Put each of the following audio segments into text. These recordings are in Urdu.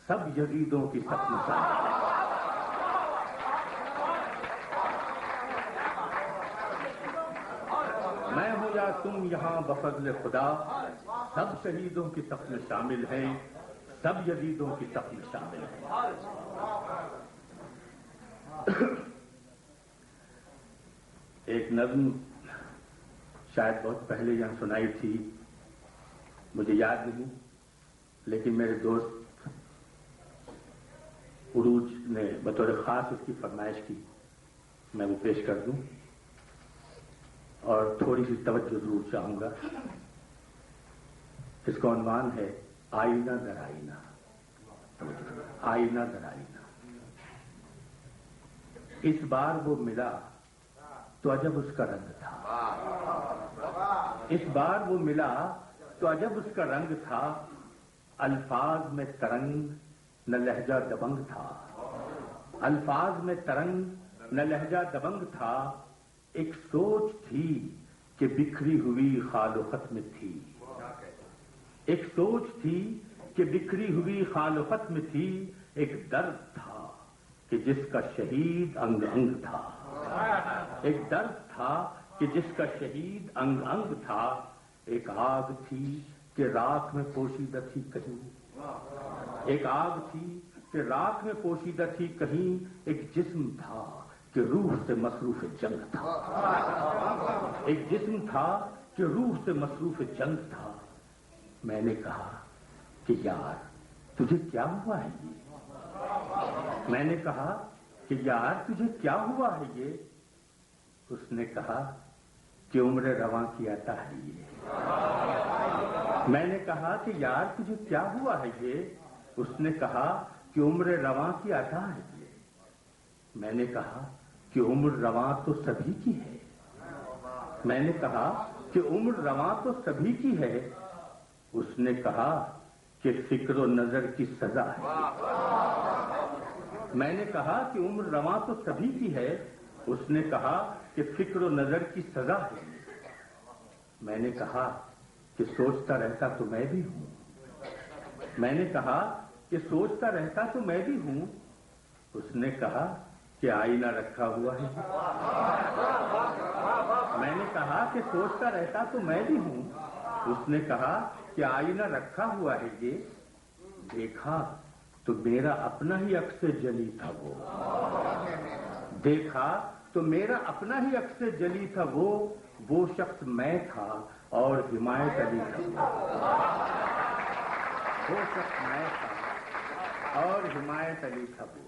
سب یزیدوں کی سب مثال ہے. میں ہوں یا تم یہاں بفضل خدا سب شہیدوں کی صف میں شامل ہیں، سب یزیدوں کی صف میں شامل ہیں. ایک نظم شاید بہت پہلے یہاں سنائی تھی، مجھے یاد نہیں، لیکن میرے دوست عروج نے بطور خاص اس کی فرمائش کی، میں وہ پیش کر دوں اور تھوڑی سی توجہ ضرور چاہوں گا. اس کا عنوان ہے آئینہ در آئینہ. آئینہ در آئینہ. اس بار وہ ملا تو عجب اس کا رنگ تھا. اس بار وہ ملا تو عجب اس کا رنگ تھا. الفاظ میں ترنگ نہ لہجہ دبنگ تھا. الفاظ میں ترنگ نہ لہجہ دبنگ تھا. ایک سوچ تھی کہ بکھری ہوئی خال و خط میں تھی. ایک سوچ تھی کہ بکھری ہوئی خال و خط میں تھی. ایک درد تھا کہ جس کا شہید انگ انگ تھا. ایک درد تھا کہ جس کا شہید انگ انگ تھا. ایک آگ تھی کہ راکھ میں پوشیدہ تھی کہیں. ایک آگ تھی کہ راکھ میں پوشیدہ تھی کہیں. ایک جسم تھا کہ روح سے مصروف جنگ تھا. ایک جسم تھا کہ روح سے مصروف جنگ تھا. میں نے کہا کہ یار تجھے کیا ہوا ہے یہ؟ میں نے کہا کہ یار تجھے کیا ہوا ہے یہ؟ اس نے کہا کہ عمر رواں کی عطا ہے یہ. میں نے کہا کہ یار تجھے کیا ہوا ہے یہ؟ اس نے کہا کہ عمر رواں کی عطا ہے یہ. میں نے کہا کہ عمر رواں تو سبھی کی ہے. میں نے کہا کہ عمر رواں تو سبھی کی ہے. اس نے کہا کہ فکر و نظر کی سزا ہے. میں نے کہا کہ عمر رواں تو سبھی کی ہے. اس نے کہا کہ فکر و نظر کی سزا ہے. میں نے کہا کہ سوچتا رہتا تو میں بھی ہوں. میں نے کہا کہ سوچتا رہتا تو میں بھی ہوں. اس نے کہا کہ آئینہ رکھا ہوا ہے. میں نے کہا کہ سوچتا رہتا تو میں بھی ہوں. اس نے کہا کہ آئینہ رکھا ہوا ہے یہ. دیکھا تو میرا اپنا ہی عکس جلی تھا وہ. دیکھا تو میرا اپنا ہی عکس جلی تھا وہ شخص میں تھا اور حمایت علی تھا. وہ شخص میں تھا اور حمایت علی تھا وہ.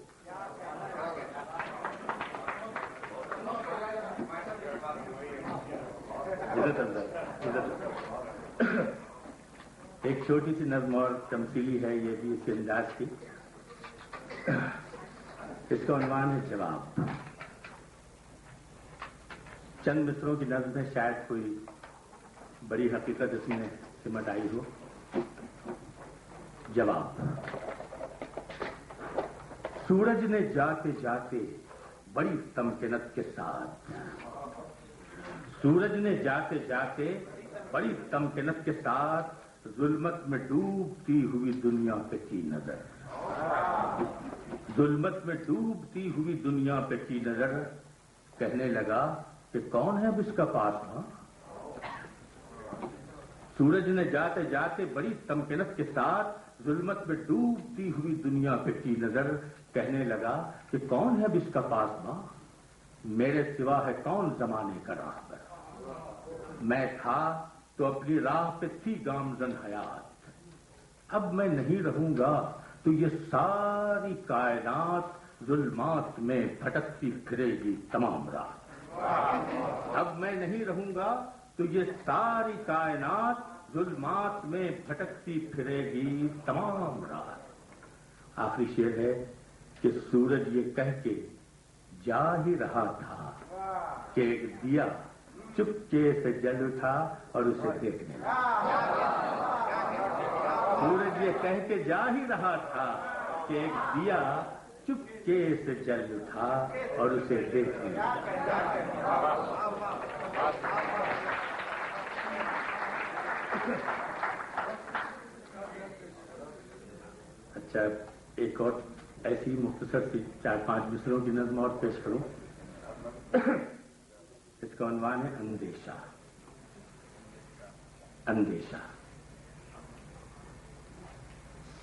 ایک چھوٹی سی نظم اور تمثیلی ہے یہ بھی اس انداز کی. اس کا عنوان ہے جواب. چند مصروں کی نظم ہے، شاید کوئی بڑی حقیقت اس میں سمٹ آئی ہو. جواب. سورج نے جاتے جاتے بڑی تمکنت کے ساتھ، سورج نے جاتے جاتے بڑی تمکنت کے ساتھ ظلمت میں ڈوبتی ہوئی دنیا پہ کی نظر. ظلمت میں ڈوبتی ہوئی دنیا پہ کی نظر. کہنے لگا کہ کون ہے اب اس کا پاس ہاں. سورج نے جاتے جاتے بڑی تمکنت کے ساتھ ظلمت میں ڈوبتی ہوئی دنیا پہ کی نظر. کہنے لگا کہ کون ہے اب اس کا پاس ماں. میرے سوا ہے کون زمانے کا راہبر. میں تھا تو اپنی راہ پہ تھی گامزن حیات. اب میں نہیں رہوں گا تو یہ ساری کائنات ظلمات میں بھٹکتی پھرے گی تمام رات. اب میں نہیں رہوں گا تو یہ ساری کائنات ظلمات میں بھٹکتی پھرے گی تمام رات. آخری شعر ہے کہ سورج یہ کہہ کے جا ہی رہا تھا کہ ایک دیا چپکے سے جل اٹھا اور اسے دیکھنے لگا. سورج یہ کہہ کے جا ہی رہا تھا کہ ایک دیا چپکے سے جل اٹھا اور اسے دیکھنے لگا. اچھا ایک اور ایسی مختصر سی 4-5 مصروں کی نظم اور پیش کروں. اس کا عنوان ہے اندیشہ. اندیشہ.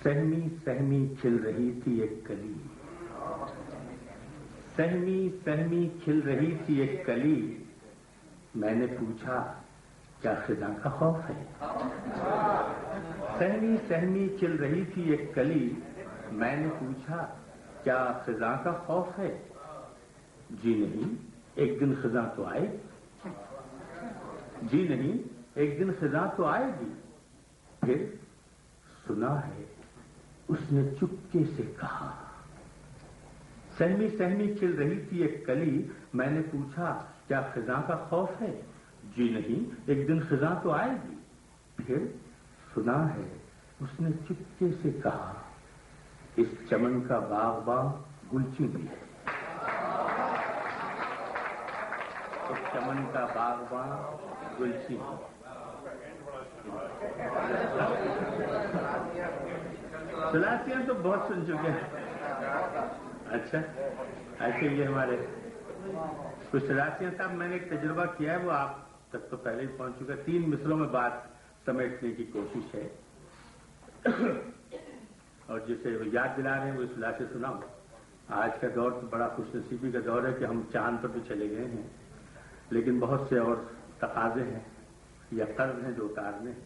سہمی سہمی کھل رہی تھی ایک کلی، سہمی سہمی کھل رہی تھی ایک کلی، میں نے پوچھا کیا خزاں کا خوف ہے؟ سہمی سہمی کھل رہی تھی ایک کلی، میں نے پوچھا کیا خزاں کا خوف ہے؟ جی نہیں، ایک دن خزاں تو آئے گی. جی نہیں، ایک دن خزاں تو آئے گی. پھر سنا ہے اس نے چپکے سے کہا. سہمی سہمی کھل رہی تھی ایک کلی، میں نے پوچھا کیا خزاں کا خوف ہے؟ جی نہیں، ایک دن خزاں تو آئے گی. پھر سنا ہے اس نے چپکے سے کہا. اس چمن کا باغباں گلچی بھی ہے. اس چمن کا باغباں گلچی بھی. سلاسیاں تو بہت سن چکے ہیں. اچھا، ایسے یہ ہمارے کچھ سلاسیاں صاحب میں نے ایک تجربہ کیا ہے، وہ آپ تک تو پہلے ہی پہنچ چکا. 3 مصروں میں بات سمیٹنے کی کوشش ہے، اور جسے وہ یاد دلا رہے ہیں وہ اس سلاسے سناؤں. آج کا دور تو بڑا خوش نصیبی کا دور ہے کہ ہم چاند پر بھی چلے گئے ہیں، لیکن بہت سے اور تقاضے ہیں یا قرض ہیں جو اتارنے ہیں.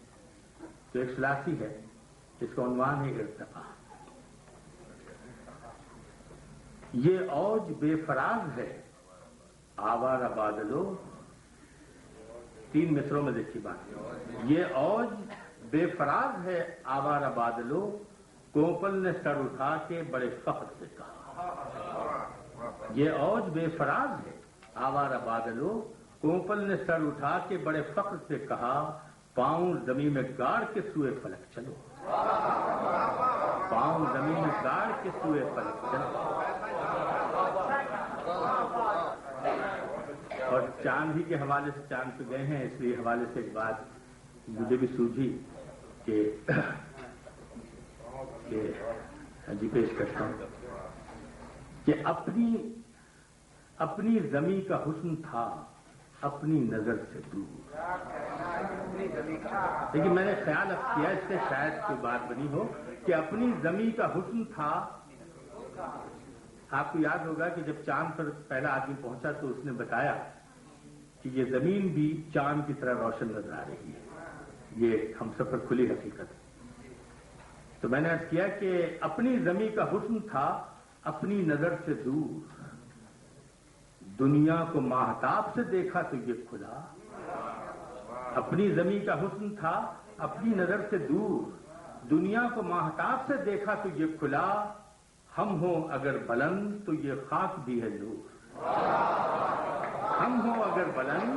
تو ایک سلاسی ہے، اس کا عنوان ہے ارتقا. یہ اوج بے فراز ہے آوارہ بادلو. 3 مصروں میں دیکھیے بات. یہ اوج بے فراز ہے آوارہ بادلو، کوپل نے سر اٹھا کے بڑے فخر سے کہا. یہ اوج بے فراز ہے آوارہ بادلو، کوپل نے سر اٹھا کے بڑے فخر سے کہا. پاؤں زمین میں گاڑ کے سوئے فلک چلو. پاؤں زمین میں گاڑ کے سوئے فلک چلو. اور چاند ہی کے حوالے سے چاند پہ گئے ہیں، اس لیے حوالے سے ایک بات مجھے بھی سوجھی کہ جی پیش کرتا ہوں کہ اپنی زمین کا حسن تھا اپنی نظر سے دور. لیکن میں نے خیال اب کیا اس سے شاید کوئی بات بنی ہو کہ اپنی زمین کا حسن تھا. آپ کو یاد ہوگا کہ جب چاند پر پہلا آدمی پہنچا تو اس نے بتایا کہ یہ زمین بھی چاند کی طرح روشن نظر آ رہی ہے. یہ ہم سب پر کھلی حقیقت ہے. تو میں نے عرض کیا کہ اپنی زمین کا حسن تھا اپنی نظر سے دور، دنیا کو ماہتاب سے دیکھا تو یہ کھلا. اپنی زمین کا حسن تھا اپنی نظر سے دور، دنیا کو ماہتاب سے دیکھا تو یہ کھلا. ہم ہوں اگر بلند تو یہ خاک بھی ہے نور. ہم ہوں اگر بلند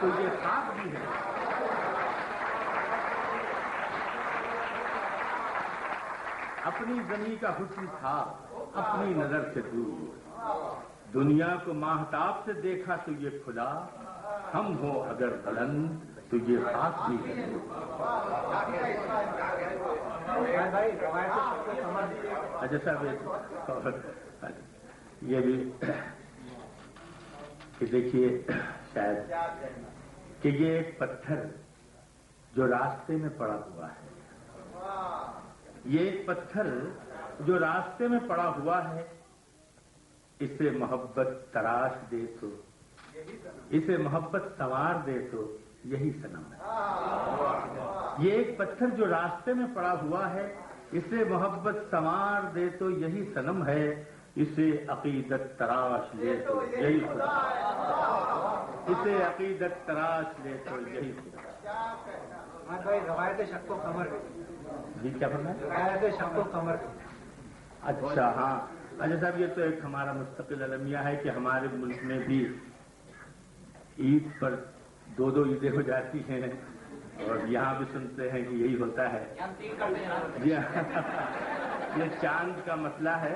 تو یہ خاک بھی ہے. اپنی زمین کا حسن تھا اپنی نظر سے دور، دنیا کو ماہتاب سے دیکھا تو یہ کھلا. ہم ہو اگر بلند تو یہ خاک بھی ہے. اچھا صاحب یہ بھی کہ دیکھیے شاید کہ یہ ایک پتھر جو راستے میں پڑا ہوا ہے، یہ ایک پتھر جو راستے میں پڑا ہوا ہے، اسے محبت تراش دے تو، اسے محبت سنوار دے تو یہی صنم ہے. یہ ایک پتھر جو راستے میں پڑا ہوا ہے، اسے محبت سنوار دے تو یہی صنم ہے. اسے عقیدت تراش لے تو یہی خدا. اسے عقیدت تراش لے تو یہی خدا. روایت شک و قمر. جی کیا کرنا ہے؟ روایت شک و قمر. اچھا ہاں. اچھا صاحب یہ تو ایک ہمارا مستقل المیہ ہے کہ ہمارے ملک میں بھی عید پر 2 عیدیں ہو جاتی ہیں، اور یہاں بھی سنتے ہیں کہ یہی ہوتا ہے. یہ چاند کا مسئلہ ہے.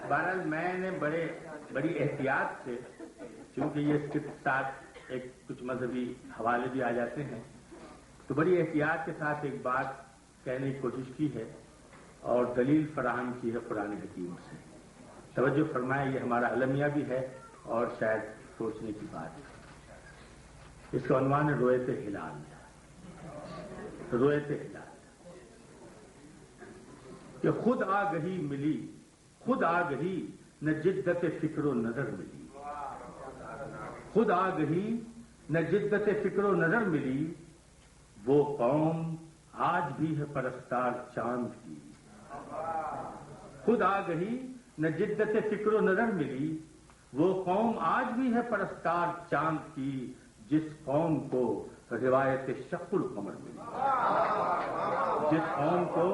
بہرحال میں نے بڑی احتیاط سے، کیونکہ یہ اس کے ساتھ ایک کچھ مذہبی حوالے بھی آ جاتے ہیں، تو بڑی احتیاط کے ساتھ ایک بات کہنے کی کوشش کی ہے. اور دلیل فراہم کی ہے قرآن حکیم سے. توجہ فرمائیں، یہ ہمارا المیہ بھی ہے اور شاید سوچنے کی بات ہے. اس کا عنوان ہے رویت ہلال. رویت ہلال کہ خود آگہی ملی، خود آگہی نہ جدت فکر و نظر ملی. خود آگہی نہ جدت فکر و نظر ملی، وہ قوم آج بھی ہے پرستار چاند کی. خود آگہی نہ جدت فکر و نظر ملی، وہ قوم آج بھی ہے پرستار چاند کی، جس قوم کو روایت شق القمر ملی. جس قوم کو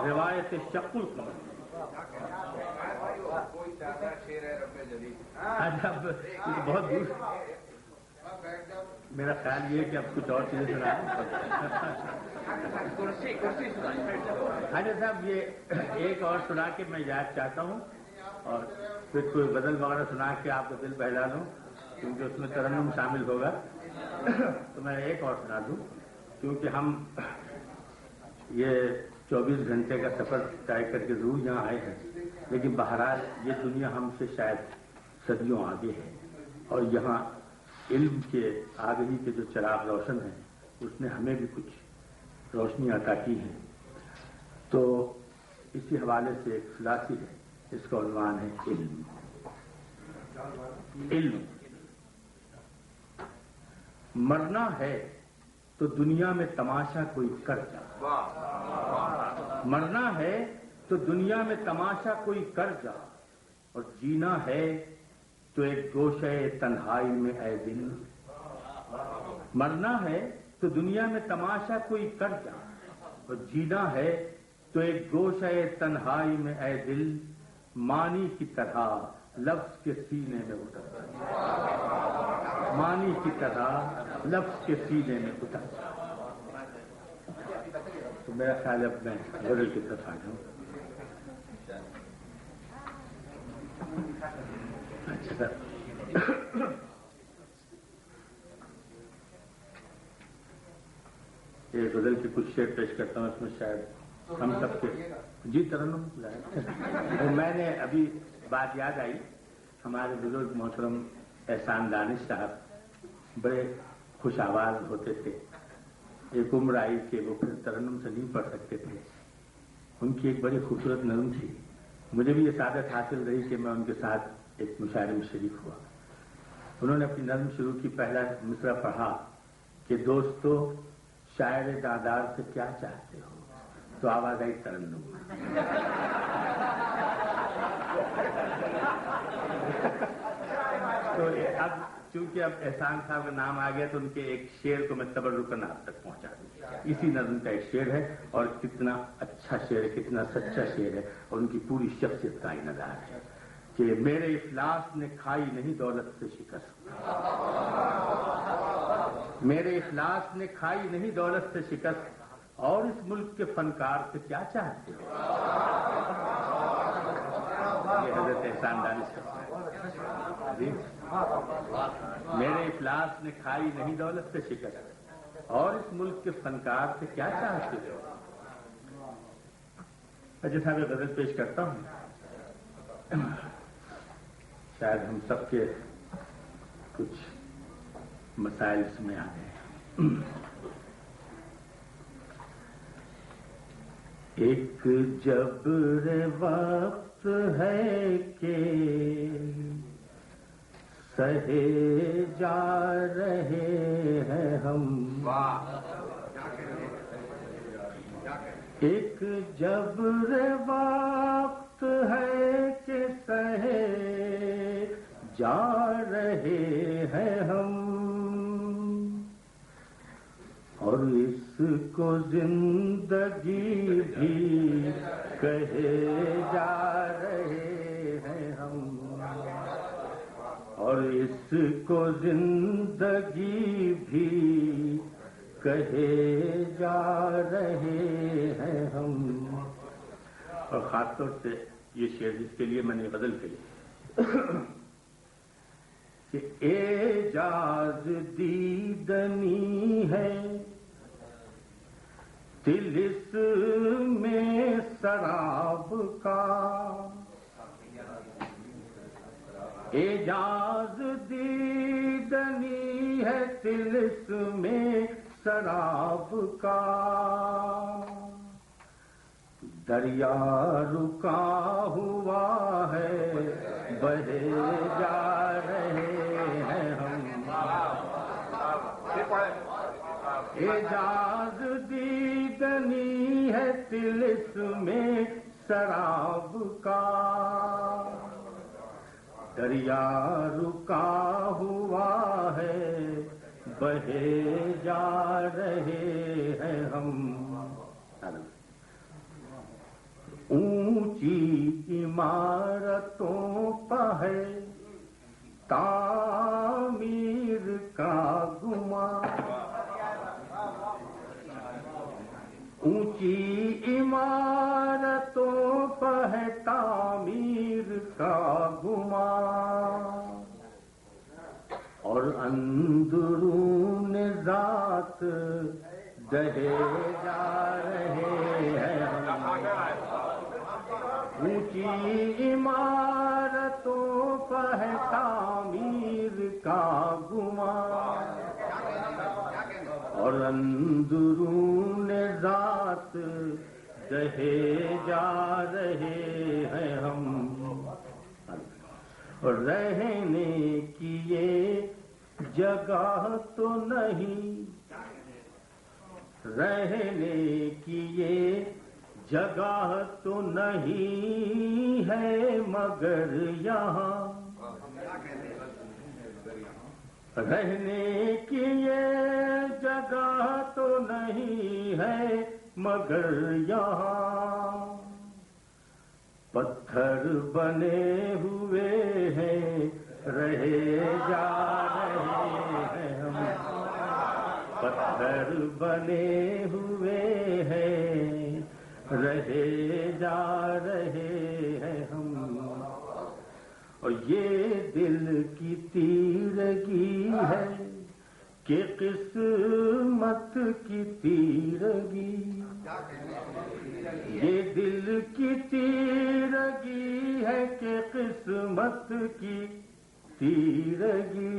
روایت شق القمر ملی. بہت دور. میرا خیال یہ ہے کہ اب کچھ اور چیزیں سنائیں. حاجی صاحب یہ ایک اور سنا کے میں یاد چاہتا ہوں اور پھر کوئی غزل وغیرہ سنا کے آپ کا دل بہلا لوں کیونکہ اس میں ترنم شامل ہوگا. تو میں ایک اور سنا دوں کیونکہ ہم یہ 24 گھنٹے کا سفر طے کر کے ضرور یہاں آئے ہیں، لیکن بہرحال یہ دنیا ہم سے شاید صدیوں آگے ہے اور یہاں علم کے آگہی کے جو چراغ روشن ہیں اس نے ہمیں بھی کچھ روشنی عطا کی ہے. تو اسی حوالے سے ایک خلاصی ہے، اس کا عنوان ہے علم. علم. مرنا ہے تو دنیا میں تماشا کوئی کر جا. مرنا ہے تو دنیا میں تماشا کوئی کر جا، اور جینا ہے تو ایک گوشے تنہائی میں اے دل. مرنا ہے تو دنیا میں تماشا کوئی کر جا، اور جینا ہے تو ایک گوشے تنہائی میں اے دل. مانی کی طرح لفظ کے سینے میں اتر جا. مانی کی طرح لفظ کے سینے میں اتر جا. تو میرا خیال ہے میں غزل کی طرف آ جاؤں. اچھا سر، یہ غزل کے کچھ شعر پیش کرتا ہوں، اس میں شاید ہم سب کے جی ترنم لائے. میں نے ابھی بات یاد آئی، ہمارے بزرگ محترم احسان دانش صاحب بڑے خوش آواز ہوتے تھے. ایک عمر آئی کہ وہ پھر ترنم سے نہیں پڑھ سکتے تھے. ان کی ایک بڑی خوبصورت نظم تھی. مجھے بھی یہ سعادت حاصل رہی کہ میں ان کے ساتھ ایک مشاعرے میں شریک ہوا. انہوں نے اپنی نظم شروع کی، پہلا مصرع پڑھا کہ دوستو شاعر دادار سے کیا چاہتے ہو، تو آواز آئی ترنم. تو اب چونکہ اب احسان صاحب کا نام آ گیا تو ان کے ایک شعر کو میں تبرکن آپ تک پہنچا دوں. اسی نظم کا ایک شعر ہے اور کتنا اچھا شعر ہے، کتنا سچا شعر ہے اور ان کی پوری شخصیت کا نظارہ ہے کہ میرے افلاس نے کھائی نہیں دولت سے شکست. میرے افلاس نے کھائی نہیں دولت سے شکست، اور اس ملک کے فنکار سے کیا چاہتے ہو. یہ حضرت احسان دانش صاحب. میرے افلاس نے کھائی نہیں دولت سے شکست، اور اس ملک کے فنکار سے کیا چاہتے ہو. جیسا میں غزل پیش کرتا ہوں، شاید ہم سب کے کچھ مسائل اس میں آ گئے. ایک جبر وقت ہے کہ سہے جا رہے ہیں ہم. ایک جبر وقت ہے کہ سہے جا رہے ہیں ہم، اور اس کو زندگی بھی کہے جا رہے ہیں ہم، اور اس کو زندگی بھی کہے جا رہے ہیں ہم. اور خاص طور سے یہ شعر جس کے لیے میں نے غزل کہی کہ اعجاز دیدنی ہے طلس میں سراب کا اعجاز دیدنی ہے طلس میں سراب کا دریا رکا ہوا ہے بہے جا رہے ہیں ہم اعجاز دیدنی ہے طلس میں سراب کا دریا رکا ہوا ہے بہے جا رہے ہیں ہم اونچی عمارتوں پہ ہے تعمیر کا گمان اونچی عمارتوں پہ ہے تعمیر کا گمان اور اندرون ذات دہے جا رہے ہیں اونچی عمارتوں پہ ہے تعمیر کا گمان اور اندرون ذات دہے جا رہے ہیں ہم رہنے کی یہ جگہ تو نہیں رہنے کی یہ جگہ تو نہیں ہے مگر یہاں رہنے کی یہ جگہ تو نہیں ہے مگر یہاں پتھر بنے ہوئے ہیں رہے جا رہے ہیں ہم پتھر بنے ہوئے ہیں رہے جا رہے ہیں ہم اور یہ دل کی تیرگی ہے کہ قسمت کی تیرگی یہ دل کی تیرگی ہے کہ قسمت کی تیرگی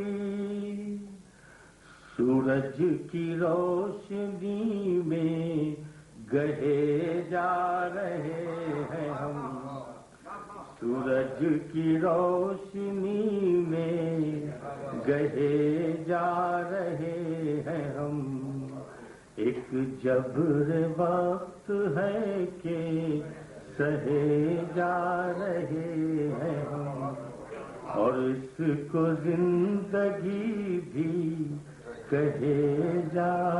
سورج کی روشنی میں گہے جا رہے ہیں ہم سورج کی روشنی میں گہے جا رہے ہیں ہم ایک جبر وقت ہے کہ سہے جا رہے ہیں ہم اور اس کو زندگی بھی کہے جا